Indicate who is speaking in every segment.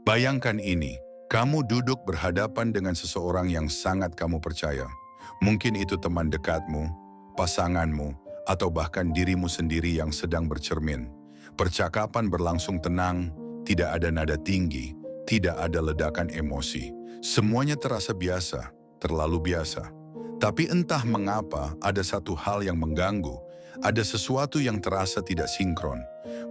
Speaker 1: Bayangkan ini, kamu duduk berhadapan dengan seseorang yang sangat kamu percaya. Mungkin itu teman dekatmu, pasanganmu, atau bahkan dirimu sendiri yang sedang bercermin. Percakapan berlangsung tenang, tidak ada nada tinggi, tidak ada ledakan emosi. Semuanya terasa biasa, terlalu biasa. Tapi entah mengapa ada satu hal yang mengganggu, ada sesuatu yang terasa tidak sinkron.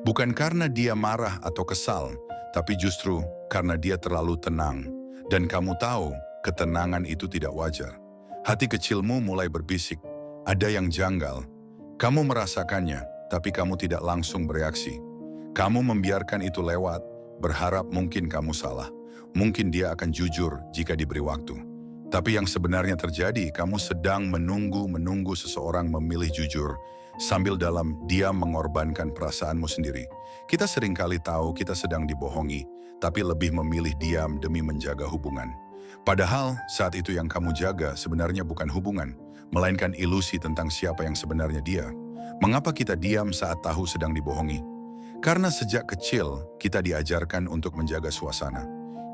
Speaker 1: Bukan karena dia marah atau kesal, tapi justru karena dia terlalu tenang. Dan kamu tahu, ketenangan itu tidak wajar. Hati kecilmu mulai berbisik, ada yang janggal. Kamu merasakannya, tapi kamu tidak langsung bereaksi. Kamu membiarkan itu lewat, berharap mungkin kamu salah. Mungkin dia akan jujur jika diberi waktu. Tapi yang sebenarnya terjadi, kamu sedang menunggu seseorang memilih jujur, sambil dalam diam mengorbankan perasaanmu sendiri. Kita seringkali tahu kita sedang dibohongi, tapi lebih memilih diam demi menjaga hubungan. Padahal saat itu yang kamu jaga sebenarnya bukan hubungan, melainkan ilusi tentang siapa yang sebenarnya dia. Mengapa kita diam saat tahu sedang dibohongi? Karena sejak kecil kita diajarkan untuk menjaga suasana.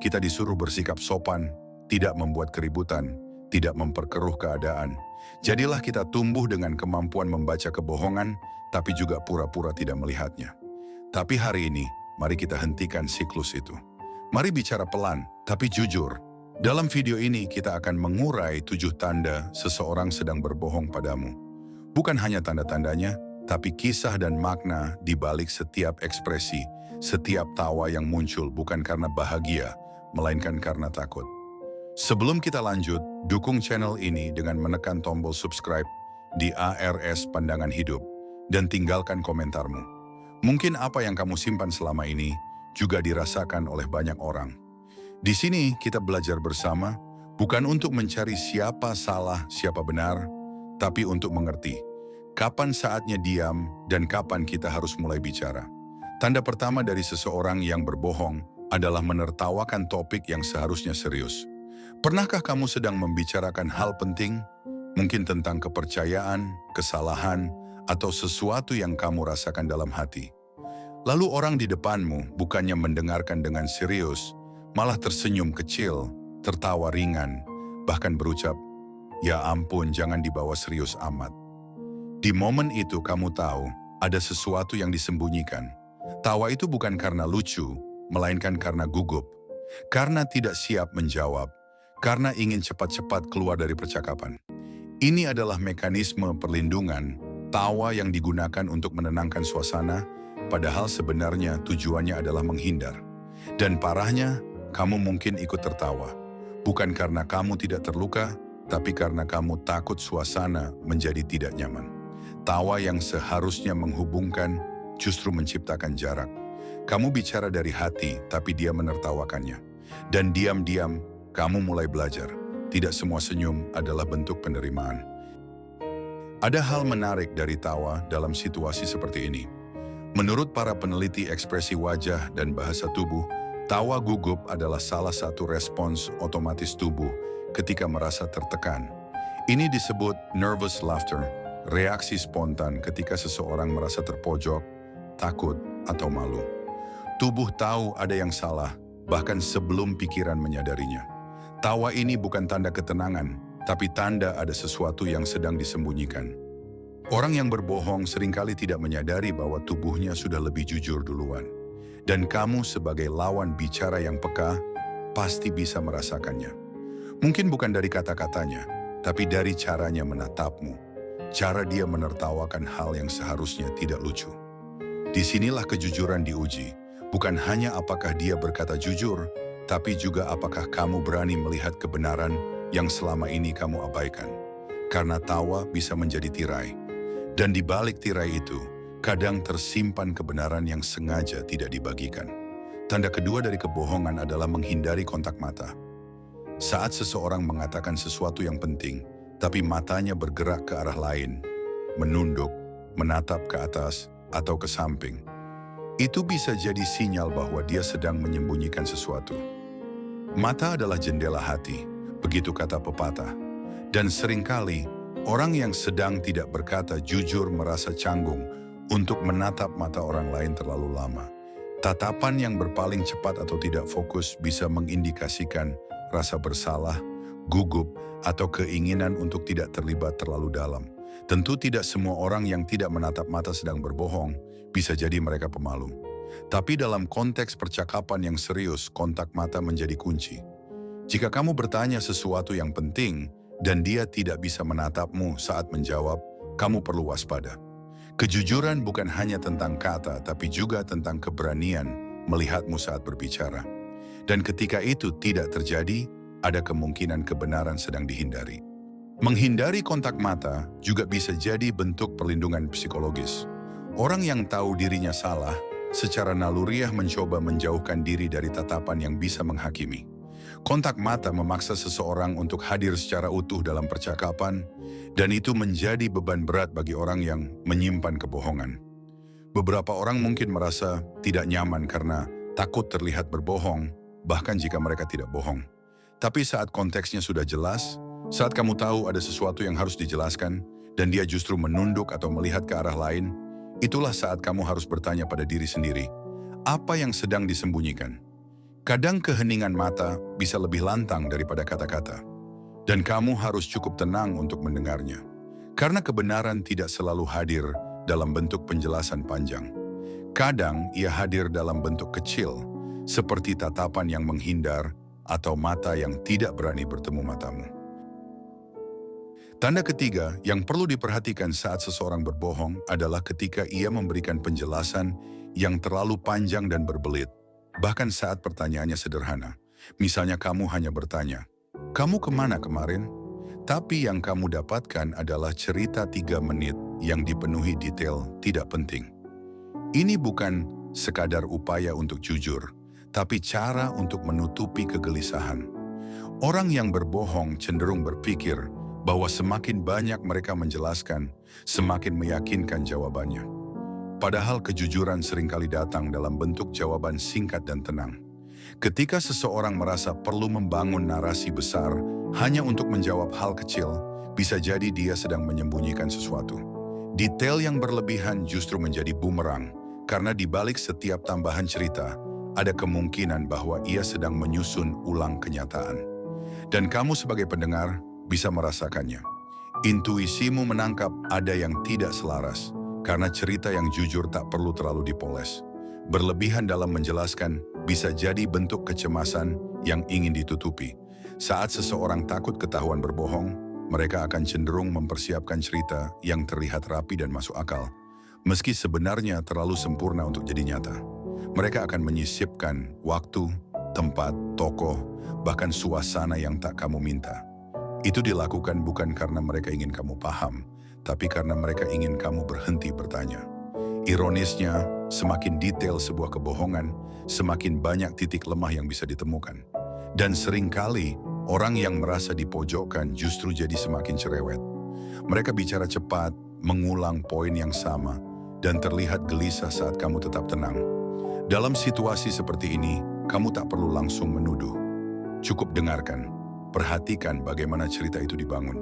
Speaker 1: Kita disuruh bersikap sopan, tidak membuat keributan, tidak memperkeruh keadaan. Jadilah kita tumbuh dengan kemampuan membaca kebohongan, tapi juga pura-pura tidak melihatnya. Tapi hari ini, mari kita hentikan siklus itu. Mari bicara pelan, tapi jujur. Dalam video ini kita akan mengurai 7 tanda seseorang sedang berbohong padamu. Bukan hanya tanda-tandanya, tapi kisah dan makna di balik setiap ekspresi, setiap tawa yang muncul bukan karena bahagia, melainkan karena takut. Sebelum kita lanjut, dukung channel ini dengan menekan tombol subscribe di ARS Pandangan Hidup dan tinggalkan komentarmu. Mungkin apa yang kamu simpan selama ini juga dirasakan oleh banyak orang. Di sini kita belajar bersama, bukan untuk mencari siapa salah, siapa benar, tapi untuk mengerti kapan saatnya diam dan kapan kita harus mulai bicara. Tanda pertama dari seseorang yang berbohong adalah menertawakan topik yang seharusnya serius. Pernahkah kamu sedang membicarakan hal penting, mungkin tentang kepercayaan, kesalahan, atau sesuatu yang kamu rasakan dalam hati? Lalu orang di depanmu bukannya mendengarkan dengan serius, malah tersenyum kecil, tertawa ringan, bahkan berucap, "Ya ampun, jangan dibawa serius amat." Di momen itu kamu tahu ada sesuatu yang disembunyikan. Tawa itu bukan karena lucu, melainkan karena gugup, karena tidak siap menjawab, karena ingin cepat-cepat keluar dari percakapan. Ini adalah mekanisme perlindungan, tawa yang digunakan untuk menenangkan suasana, padahal sebenarnya tujuannya adalah menghindar. Dan parahnya, kamu mungkin ikut tertawa. Bukan karena kamu tidak terluka, tapi karena kamu takut suasana menjadi tidak nyaman. Tawa yang seharusnya menghubungkan justru menciptakan jarak. Kamu bicara dari hati, tapi dia menertawakannya. Dan diam-diam, kamu mulai belajar. Tidak semua senyum adalah bentuk penerimaan. Ada hal menarik dari tawa dalam situasi seperti ini. Menurut para peneliti ekspresi wajah dan bahasa tubuh, tawa gugup adalah salah satu respons otomatis tubuh ketika merasa tertekan. Ini disebut nervous laughter, reaksi spontan ketika seseorang merasa terpojok, takut, atau malu. Tubuh tahu ada yang salah, bahkan sebelum pikiran menyadarinya. Tawa ini bukan tanda ketenangan, tapi tanda ada sesuatu yang sedang disembunyikan. Orang yang berbohong seringkali tidak menyadari bahwa tubuhnya sudah lebih jujur duluan. Dan kamu sebagai lawan bicara yang peka, pasti bisa merasakannya. Mungkin bukan dari kata-katanya, tapi dari caranya menatapmu. Cara dia menertawakan hal yang seharusnya tidak lucu. Disinilah kejujuran diuji, bukan hanya apakah dia berkata jujur, tapi juga apakah kamu berani melihat kebenaran yang selama ini kamu abaikan. Karena tawa bisa menjadi tirai. Dan di balik tirai itu, kadang tersimpan kebenaran yang sengaja tidak dibagikan. Tanda kedua dari kebohongan adalah menghindari kontak mata. Saat seseorang mengatakan sesuatu yang penting, tapi matanya bergerak ke arah lain, menunduk, menatap ke atas, atau ke samping, itu bisa jadi sinyal bahwa dia sedang menyembunyikan sesuatu. Mata adalah jendela hati, begitu kata pepatah. Dan seringkali, orang yang sedang tidak berkata jujur merasa canggung untuk menatap mata orang lain terlalu lama. Tatapan yang berpaling cepat atau tidak fokus bisa mengindikasikan rasa bersalah, gugup, atau keinginan untuk tidak terlibat terlalu dalam. Tentu tidak semua orang yang tidak menatap mata sedang berbohong, bisa jadi mereka pemalu. Tapi dalam konteks percakapan yang serius, kontak mata menjadi kunci. Jika kamu bertanya sesuatu yang penting dan dia tidak bisa menatapmu saat menjawab, kamu perlu waspada. Kejujuran bukan hanya tentang kata, tapi juga tentang keberanian melihatmu saat berbicara. Dan ketika itu tidak terjadi, ada kemungkinan kebenaran sedang dihindari. Menghindari kontak mata juga bisa jadi bentuk perlindungan psikologis. Orang yang tahu dirinya salah, secara naluriah mencoba menjauhkan diri dari tatapan yang bisa menghakimi. Kontak mata memaksa seseorang untuk hadir secara utuh dalam percakapan, dan itu menjadi beban berat bagi orang yang menyimpan kebohongan. Beberapa orang mungkin merasa tidak nyaman karena takut terlihat berbohong, bahkan jika mereka tidak bohong. Tapi saat konteksnya sudah jelas, saat kamu tahu ada sesuatu yang harus dijelaskan, dan dia justru menunduk atau melihat ke arah lain, itulah saat kamu harus bertanya pada diri sendiri, apa yang sedang disembunyikan? Kadang keheningan mata bisa lebih lantang daripada kata-kata. Dan kamu harus cukup tenang untuk mendengarnya. Karena kebenaran tidak selalu hadir dalam bentuk penjelasan panjang. Kadang ia hadir dalam bentuk kecil, seperti tatapan yang menghindar atau mata yang tidak berani bertemu matamu. Tanda ketiga yang perlu diperhatikan saat seseorang berbohong adalah ketika ia memberikan penjelasan yang terlalu panjang dan berbelit. Bahkan saat pertanyaannya sederhana. Misalnya kamu hanya bertanya, "Kamu kemana kemarin?" Tapi yang kamu dapatkan adalah cerita 3 menit yang dipenuhi detail tidak penting. Ini bukan sekadar upaya untuk jujur, tapi cara untuk menutupi kegelisahan. Orang yang berbohong cenderung berpikir bahwa semakin banyak mereka menjelaskan, semakin meyakinkan jawabannya. Padahal kejujuran seringkali datang dalam bentuk jawaban singkat dan tenang. Ketika seseorang merasa perlu membangun narasi besar hanya untuk menjawab hal kecil, bisa jadi dia sedang menyembunyikan sesuatu. Detail yang berlebihan justru menjadi bumerang, karena di balik setiap tambahan cerita, ada kemungkinan bahwa ia sedang menyusun ulang kenyataan. Dan kamu sebagai pendengar bisa merasakannya. Intuisimu menangkap ada yang tidak selaras, karena cerita yang jujur tak perlu terlalu dipoles. Berlebihan dalam menjelaskan bisa jadi bentuk kecemasan yang ingin ditutupi. Saat seseorang takut ketahuan berbohong, mereka akan cenderung mempersiapkan cerita yang terlihat rapi dan masuk akal. Meski sebenarnya terlalu sempurna untuk jadi nyata. Mereka akan menyisipkan waktu, tempat, tokoh, bahkan suasana yang tak kamu minta. Itu dilakukan bukan karena mereka ingin kamu paham, tapi karena mereka ingin kamu berhenti bertanya. Ironisnya, semakin detail sebuah kebohongan, semakin banyak titik lemah yang bisa ditemukan. Dan seringkali, orang yang merasa dipojokkan justru jadi semakin cerewet. Mereka bicara cepat, mengulang poin yang sama, dan terlihat gelisah saat kamu tetap tenang. Dalam situasi seperti ini, kamu tak perlu langsung menuduh. Cukup dengarkan, perhatikan bagaimana cerita itu dibangun.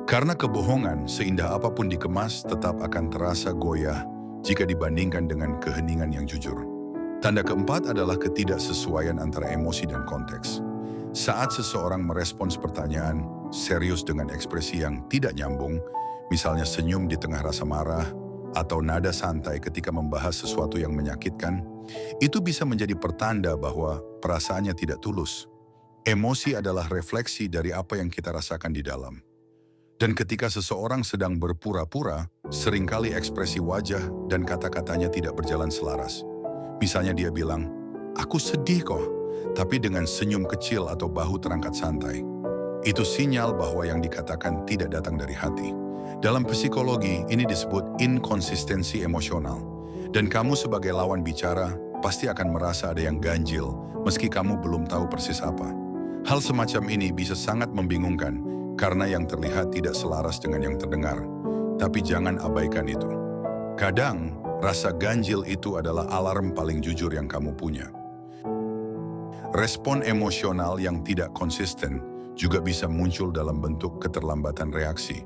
Speaker 1: Karena kebohongan, seindah apapun dikemas, tetap akan terasa goyah jika dibandingkan dengan keheningan yang jujur. Tanda keempat adalah ketidaksesuaian antara emosi dan konteks. Saat seseorang merespons pertanyaan serius dengan ekspresi yang tidak nyambung, misalnya senyum di tengah rasa marah, atau nada santai ketika membahas sesuatu yang menyakitkan, itu bisa menjadi pertanda bahwa perasaannya tidak tulus. Emosi adalah refleksi dari apa yang kita rasakan di dalam. Dan ketika seseorang sedang berpura-pura, seringkali ekspresi wajah dan kata-katanya tidak berjalan selaras. Misalnya dia bilang, "Aku sedih kok," tapi dengan senyum kecil atau bahu terangkat santai. Itu sinyal bahwa yang dikatakan tidak datang dari hati. Dalam psikologi, ini disebut inkonsistensi emosional. Dan kamu sebagai lawan bicara pasti akan merasa ada yang ganjil, meski kamu belum tahu persis apa. Hal semacam ini bisa sangat membingungkan, karena yang terlihat tidak selaras dengan yang terdengar. Tapi jangan abaikan itu. Kadang, rasa ganjil itu adalah alarm paling jujur yang kamu punya. Respon emosional yang tidak konsisten juga bisa muncul dalam bentuk keterlambatan reaksi.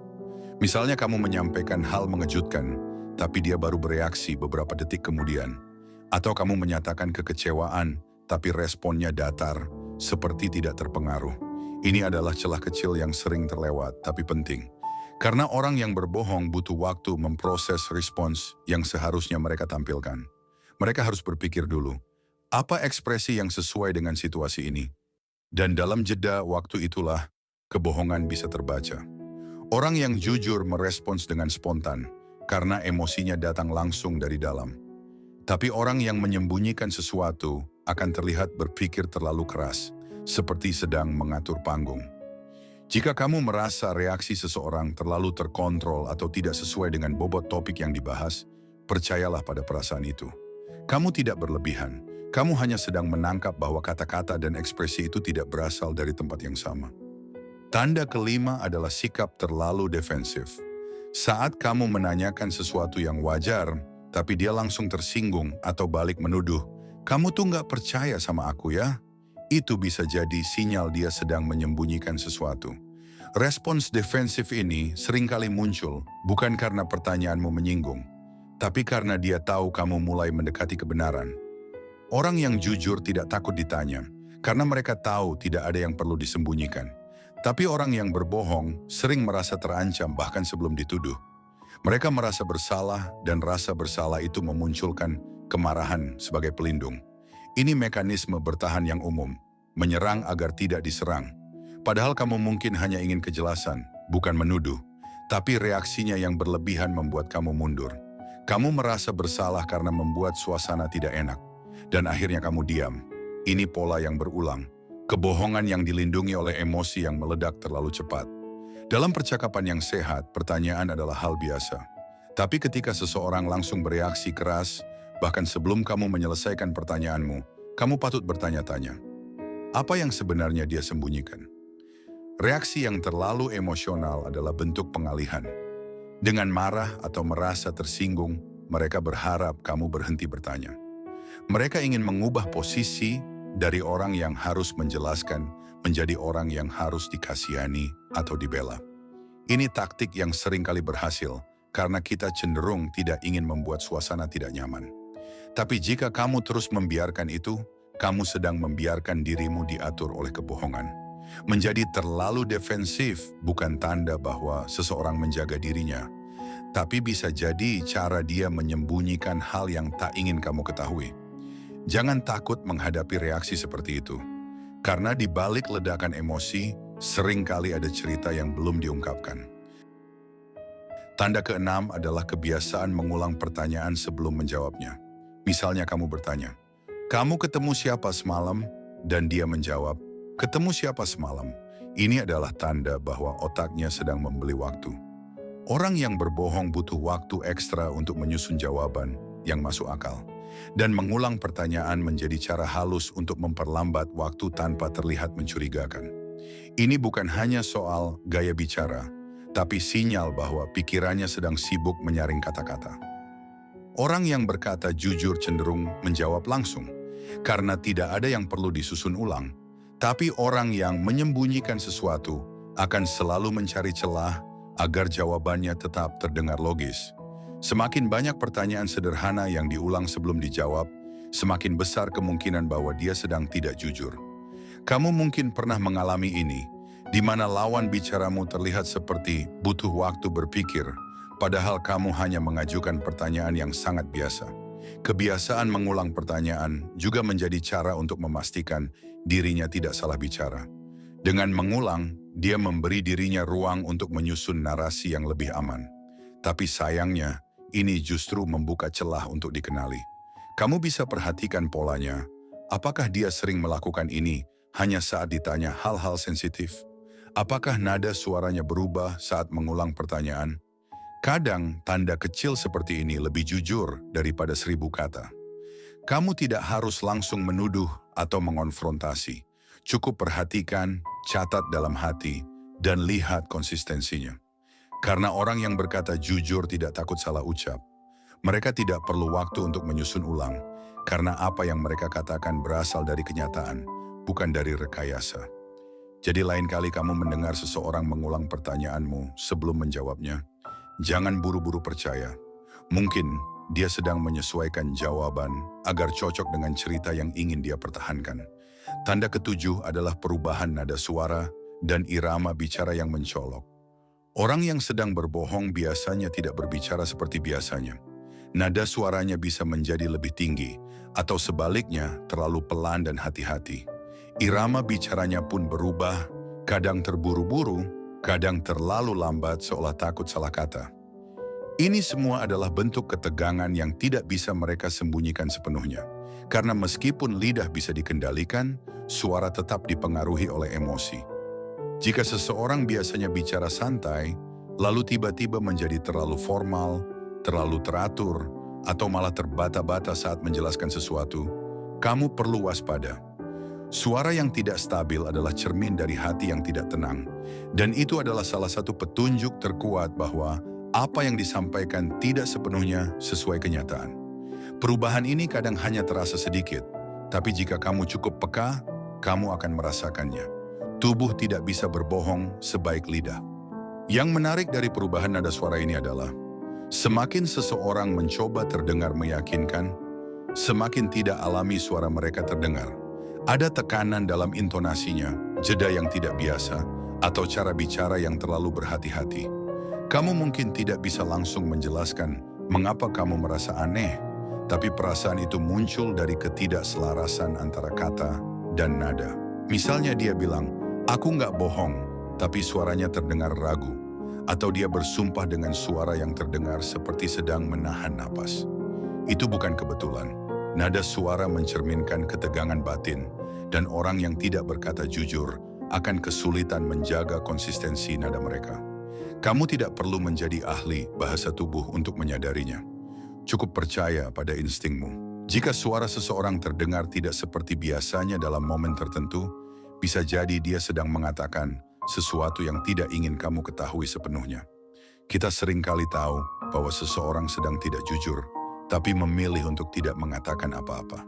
Speaker 1: Misalnya kamu menyampaikan hal mengejutkan, tapi dia baru bereaksi beberapa detik kemudian. Atau kamu menyatakan kekecewaan, tapi responnya datar, seperti tidak terpengaruh. Ini adalah celah kecil yang sering terlewat, tapi penting. Karena orang yang berbohong butuh waktu memproses respons yang seharusnya mereka tampilkan. Mereka harus berpikir dulu, apa ekspresi yang sesuai dengan situasi ini? Dan dalam jeda waktu itulah, kebohongan bisa terbaca. Orang yang jujur merespons dengan spontan, karena emosinya datang langsung dari dalam. Tapi orang yang menyembunyikan sesuatu akan terlihat berpikir terlalu keras, seperti sedang mengatur panggung. Jika kamu merasa reaksi seseorang terlalu terkontrol atau tidak sesuai dengan bobot topik yang dibahas, percayalah pada perasaan itu. Kamu tidak berlebihan, kamu hanya sedang menangkap bahwa kata-kata dan ekspresi itu tidak berasal dari tempat yang sama. Tanda kelima adalah sikap terlalu defensif. Saat kamu menanyakan sesuatu yang wajar, tapi dia langsung tersinggung atau balik menuduh, "Kamu tuh nggak percaya sama aku ya?" Itu bisa jadi sinyal dia sedang menyembunyikan sesuatu. Respons defensif ini seringkali muncul bukan karena pertanyaanmu menyinggung, tapi karena dia tahu kamu mulai mendekati kebenaran. Orang yang jujur tidak takut ditanya, karena mereka tahu tidak ada yang perlu disembunyikan. Tapi orang yang berbohong sering merasa terancam bahkan sebelum dituduh. Mereka merasa bersalah dan rasa bersalah itu memunculkan kemarahan sebagai pelindung. Ini mekanisme bertahan yang umum, menyerang agar tidak diserang. Padahal kamu mungkin hanya ingin kejelasan, bukan menuduh. Tapi reaksinya yang berlebihan membuat kamu mundur. Kamu merasa bersalah karena membuat suasana tidak enak. Dan akhirnya kamu diam. Ini pola yang berulang. Kebohongan yang dilindungi oleh emosi yang meledak terlalu cepat. Dalam percakapan yang sehat, pertanyaan adalah hal biasa. Tapi ketika seseorang langsung bereaksi keras, bahkan sebelum kamu menyelesaikan pertanyaanmu, kamu patut bertanya-tanya. Apa yang sebenarnya dia sembunyikan? Reaksi yang terlalu emosional adalah bentuk pengalihan. Dengan marah atau merasa tersinggung, mereka berharap kamu berhenti bertanya. Mereka ingin mengubah posisi dari orang yang harus menjelaskan menjadi orang yang harus dikasihani atau dibela. Ini taktik yang seringkali berhasil karena kita cenderung tidak ingin membuat suasana tidak nyaman. Tapi jika kamu terus membiarkan itu, kamu sedang membiarkan dirimu diatur oleh kebohongan. Menjadi terlalu defensif bukan tanda bahwa seseorang menjaga dirinya, tapi bisa jadi cara dia menyembunyikan hal yang tak ingin kamu ketahui. Jangan takut menghadapi reaksi seperti itu. Karena di balik ledakan emosi, seringkali ada cerita yang belum diungkapkan. Tanda keenam adalah kebiasaan mengulang pertanyaan sebelum menjawabnya. Misalnya kamu bertanya, "Kamu ketemu siapa semalam?" Dan dia menjawab, "Ketemu siapa semalam?" Ini adalah tanda bahwa otaknya sedang membeli waktu. Orang yang berbohong butuh waktu ekstra untuk menyusun jawaban yang masuk akal. Dan mengulang pertanyaan menjadi cara halus untuk memperlambat waktu tanpa terlihat mencurigakan. Ini bukan hanya soal gaya bicara, tapi sinyal bahwa pikirannya sedang sibuk menyaring kata-kata. Orang yang berkata jujur cenderung menjawab langsung, karena tidak ada yang perlu disusun ulang. Tapi orang yang menyembunyikan sesuatu akan selalu mencari celah agar jawabannya tetap terdengar logis. Semakin banyak pertanyaan sederhana yang diulang sebelum dijawab, semakin besar kemungkinan bahwa dia sedang tidak jujur. Kamu mungkin pernah mengalami ini, di mana lawan bicaramu terlihat seperti butuh waktu berpikir, padahal kamu hanya mengajukan pertanyaan yang sangat biasa. Kebiasaan mengulang pertanyaan juga menjadi cara untuk memastikan dirinya tidak salah bicara. Dengan mengulang, dia memberi dirinya ruang untuk menyusun narasi yang lebih aman. Tapi sayangnya, ini justru membuka celah untuk dikenali. Kamu bisa perhatikan polanya. Apakah dia sering melakukan ini hanya saat ditanya hal-hal sensitif? Apakah nada suaranya berubah saat mengulang pertanyaan? Kadang tanda kecil seperti ini lebih jujur daripada 1000 kata. Kamu tidak harus langsung menuduh atau mengonfrontasi. Cukup perhatikan, catat dalam hati, dan lihat konsistensinya. Karena orang yang berkata jujur tidak takut salah ucap. Mereka tidak perlu waktu untuk menyusun ulang, karena apa yang mereka katakan berasal dari kenyataan, bukan dari rekayasa. Jadi lain kali kamu mendengar seseorang mengulang pertanyaanmu sebelum menjawabnya, jangan buru-buru percaya. Mungkin dia sedang menyesuaikan jawaban agar cocok dengan cerita yang ingin dia pertahankan. Tanda ketujuh adalah perubahan nada suara dan irama bicara yang mencolok. Orang yang sedang berbohong biasanya tidak berbicara seperti biasanya. Nada suaranya bisa menjadi lebih tinggi, atau sebaliknya terlalu pelan dan hati-hati. Irama bicaranya pun berubah, kadang terburu-buru, kadang terlalu lambat seolah takut salah kata. Ini semua adalah bentuk ketegangan yang tidak bisa mereka sembunyikan sepenuhnya. Karena meskipun lidah bisa dikendalikan, suara tetap dipengaruhi oleh emosi. Jika seseorang biasanya bicara santai, lalu tiba-tiba menjadi terlalu formal, terlalu teratur, atau malah terbata-bata saat menjelaskan sesuatu, kamu perlu waspada. Suara yang tidak stabil adalah cermin dari hati yang tidak tenang, dan itu adalah salah satu petunjuk terkuat bahwa apa yang disampaikan tidak sepenuhnya sesuai kenyataan. Perubahan ini kadang hanya terasa sedikit, tapi jika kamu cukup peka, kamu akan merasakannya. Tubuh tidak bisa berbohong sebaik lidah. Yang menarik dari perubahan nada suara ini adalah, semakin seseorang mencoba terdengar meyakinkan, semakin tidak alami suara mereka terdengar. Ada tekanan dalam intonasinya, jeda yang tidak biasa, atau cara bicara yang terlalu berhati-hati. Kamu mungkin tidak bisa langsung menjelaskan mengapa kamu merasa aneh, tapi perasaan itu muncul dari ketidakselarasan antara kata dan nada. Misalnya dia bilang, "Aku nggak bohong," tapi suaranya terdengar ragu. Atau dia bersumpah dengan suara yang terdengar seperti sedang menahan napas. Itu bukan kebetulan. Nada suara mencerminkan ketegangan batin, dan orang yang tidak berkata jujur akan kesulitan menjaga konsistensi nada mereka. Kamu tidak perlu menjadi ahli bahasa tubuh untuk menyadarinya. Cukup percaya pada instingmu. Jika suara seseorang terdengar tidak seperti biasanya dalam momen tertentu, bisa jadi dia sedang mengatakan sesuatu yang tidak ingin kamu ketahui sepenuhnya. Kita seringkali tahu bahwa seseorang sedang tidak jujur, tapi memilih untuk tidak mengatakan apa-apa.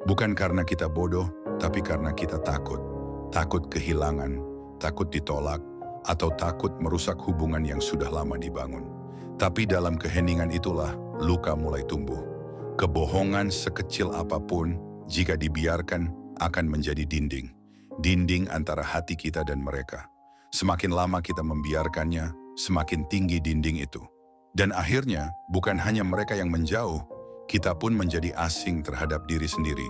Speaker 1: Bukan karena kita bodoh, tapi karena kita takut. Takut kehilangan, takut ditolak, atau takut merusak hubungan yang sudah lama dibangun. Tapi dalam keheningan itulah luka mulai tumbuh. Kebohongan sekecil apapun, jika dibiarkan, akan menjadi dinding. Dinding antara hati kita dan mereka. Semakin lama kita membiarkannya, semakin tinggi dinding itu. Dan akhirnya, bukan hanya mereka yang menjauh, kita pun menjadi asing terhadap diri sendiri.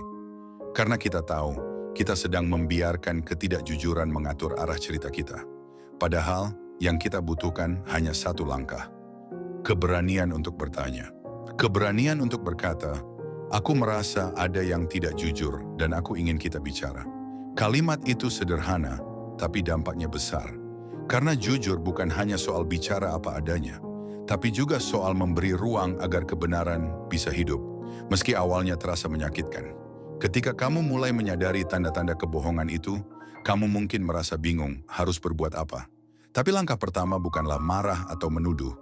Speaker 1: Karena kita tahu, kita sedang membiarkan ketidakjujuran mengatur arah cerita kita. Padahal, yang kita butuhkan hanya satu langkah. Keberanian untuk bertanya. Keberanian untuk berkata, "Aku merasa ada yang tidak jujur dan aku ingin kita bicara." Kalimat itu sederhana, tapi dampaknya besar. Karena jujur bukan hanya soal bicara apa adanya, tapi juga soal memberi ruang agar kebenaran bisa hidup, meski awalnya terasa menyakitkan. Ketika kamu mulai menyadari tanda-tanda kebohongan itu, kamu mungkin merasa bingung harus berbuat apa. Tapi langkah pertama bukanlah marah atau menuduh.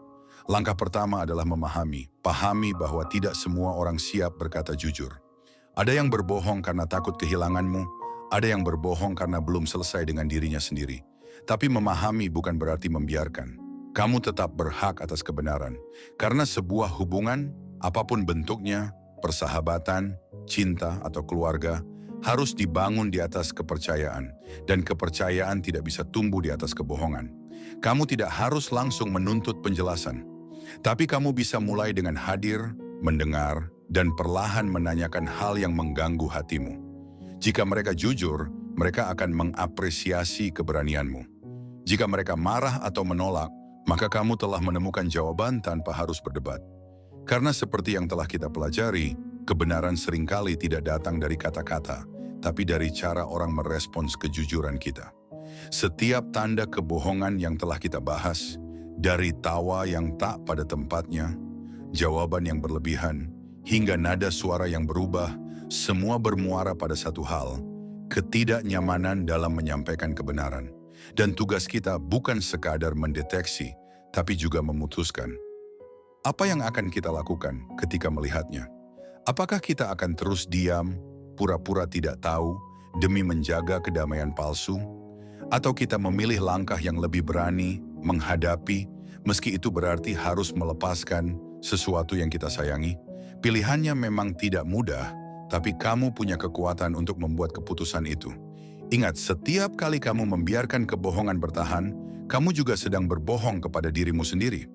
Speaker 1: Langkah pertama adalah pahami bahwa tidak semua orang siap berkata jujur. Ada yang berbohong karena takut kehilanganmu, ada yang berbohong karena belum selesai dengan dirinya sendiri. Tapi memahami bukan berarti membiarkan. Kamu tetap berhak atas kebenaran. Karena sebuah hubungan, apapun bentuknya, persahabatan, cinta, atau keluarga, harus dibangun di atas kepercayaan. Dan kepercayaan tidak bisa tumbuh di atas kebohongan. Kamu tidak harus langsung menuntut penjelasan. Tapi kamu bisa mulai dengan hadir, mendengar, dan perlahan menanyakan hal yang mengganggu hatimu. Jika mereka jujur, mereka akan mengapresiasi keberanianmu. Jika mereka marah atau menolak, maka kamu telah menemukan jawaban tanpa harus berdebat. Karena seperti yang telah kita pelajari, kebenaran seringkali tidak datang dari kata-kata, tapi dari cara orang merespons kejujuran kita. Setiap tanda kebohongan yang telah kita bahas, dari tawa yang tak pada tempatnya, jawaban yang berlebihan, hingga nada suara yang berubah, semua bermuara pada satu hal, ketidaknyamanan dalam menyampaikan kebenaran. Dan tugas kita bukan sekadar mendeteksi, tapi juga memutuskan. Apa yang akan kita lakukan ketika melihatnya? Apakah kita akan terus diam, pura-pura tidak tahu, demi menjaga kedamaian palsu? Atau kita memilih langkah yang lebih berani, menghadapi, meski itu berarti harus melepaskan sesuatu yang kita sayangi? Pilihannya memang tidak mudah, tapi kamu punya kekuatan untuk membuat keputusan itu. Ingat, setiap kali kamu membiarkan kebohongan bertahan, kamu juga sedang berbohong kepada dirimu sendiri.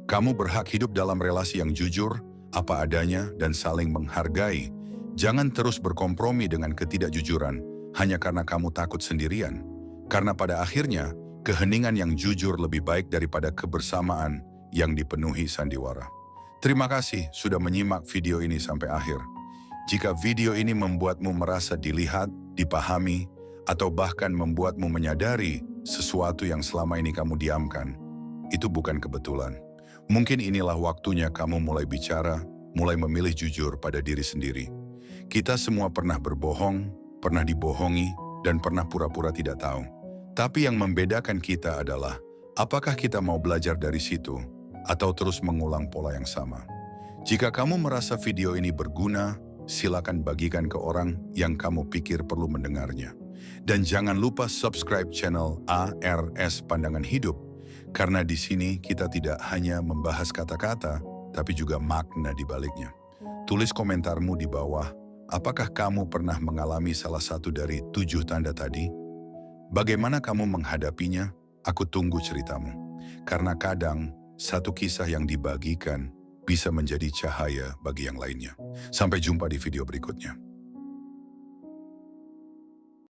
Speaker 1: Kamu berhak hidup dalam relasi yang jujur, apa adanya, dan saling menghargai. Jangan terus berkompromi dengan ketidakjujuran hanya karena kamu takut sendirian. Karena pada akhirnya, keheningan yang jujur lebih baik daripada kebersamaan yang dipenuhi sandiwara. Terima kasih sudah menyimak video ini sampai akhir. Jika video ini membuatmu merasa dilihat, dipahami, atau bahkan membuatmu menyadari sesuatu yang selama ini kamu diamkan, itu bukan kebetulan. Mungkin inilah waktunya kamu mulai bicara, mulai memilih jujur pada diri sendiri. Kita semua pernah berbohong, pernah dibohongi, dan pernah pura-pura tidak tahu. Tapi yang membedakan kita adalah, apakah kita mau belajar dari situ, atau terus mengulang pola yang sama. Jika kamu merasa video ini berguna, silakan bagikan ke orang yang kamu pikir perlu mendengarnya. Dan jangan lupa subscribe channel ARS Pandangan Hidup, karena di sini kita tidak hanya membahas kata-kata, tapi juga makna di baliknya. Tulis komentarmu di bawah, apakah kamu pernah mengalami salah satu dari 7 tanda tadi? Bagaimana kamu menghadapinya? Aku tunggu ceritamu. Karena kadang, satu kisah yang dibagikan bisa menjadi cahaya bagi yang lainnya. Sampai jumpa di video berikutnya.